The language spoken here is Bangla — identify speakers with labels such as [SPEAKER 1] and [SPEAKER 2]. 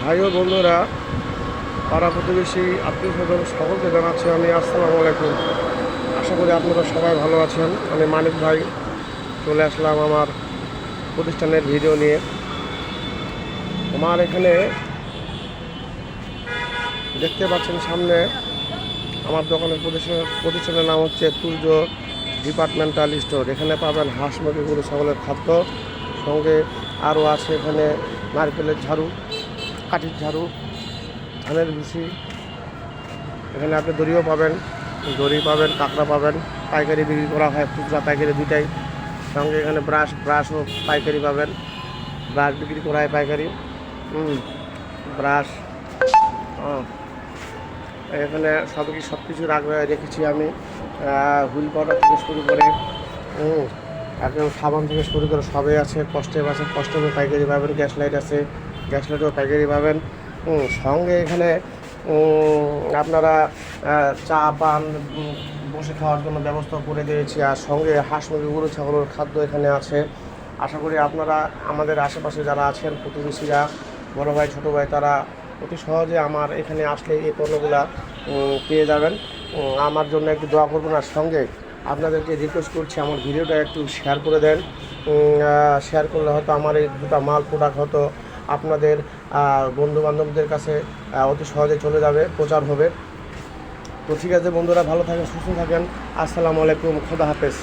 [SPEAKER 1] ভাই ও বন্ধুরা, পাড়া প্রতিবেশী, আত্মীয় স্বজন সকলকে জানাচ্ছি আমি আসসালামু আলাইকুম। আশা করি আপনারা সবাই ভালো আছেন। আমি মানিক ভাই চলে আসলাম আমার প্রতিষ্ঠানের ভিডিও নিয়ে। আমার এখানে দেখতে পাচ্ছেন সামনে আমার দোকানের প্রতিষ্ঠানের নাম হচ্ছে তুর্য ডিপার্টমেন্টাল স্টোর। এখানে পাবেন হাঁস, মুরগি, গরু, ছাগলের খাদ্য, সঙ্গে আরও আছে এখানে নারকেলের ঝাড়ু, কাঠির ঝাড়ু, ধানের ভুসি। এখানে আপনি দড়িও পাবেন, দড়ি পাবেন, কাঁকড়া পাবেন। পাইকারি বিক্রি করা হয়, খুচরা পাইকারি দুটাই। সঙ্গে এখানে ব্রাশও পাইকারি পাবেন, ব্রাশ বিক্রি করা হয় পাইকারি। ব্রাশ, এখানে সব কিছু রেখেছি আমি। হুইল পাউডার থেকে শুরু করে একদম সাবান থেকে শুরু করে সবই আছে। কস্টেপও পাইকারি পাবেন, গ্যাস লাইট আছে, গ্যাস লাইটও পাইকারি পাবেন। সঙ্গে এখানে আপনারা চা পান বসে খাওয়ার জন্য ব্যবস্থা করে দিয়েছি। আর সঙ্গে হাঁস, মুরগি, গরু, ছাগলের খাদ্য এখানে আছে। আশা করি আপনারা আমাদের আশেপাশে যারা আছেন, প্রতিবেশীরা, বড় ভাই, ছোটো ভাই, তারা অতি সহজে আমার এখানে আসলে এই পণ্যগুলা পেয়ে যাবেন। আমার জন্য একটু দোয়া করবেন। আর সঙ্গে আপনাদেরকে রিকোয়েস্ট করছি, আমার ভিডিওটা একটু শেয়ার করে দেন। শেয়ার করলে হয়তো আমার এই দুটো মাল প্রোডাক্ট হয়তো আপনাদের বন্ধুবান্ধবদের কাছে অতি সহজে চলে যাবে, প্রচার হবে। তো ঠিক আছে বন্ধুরা, ভালো থাকেন, সুস্থ থাকেন। আসসালামু আলাইকুম, খোদা হাফেজ।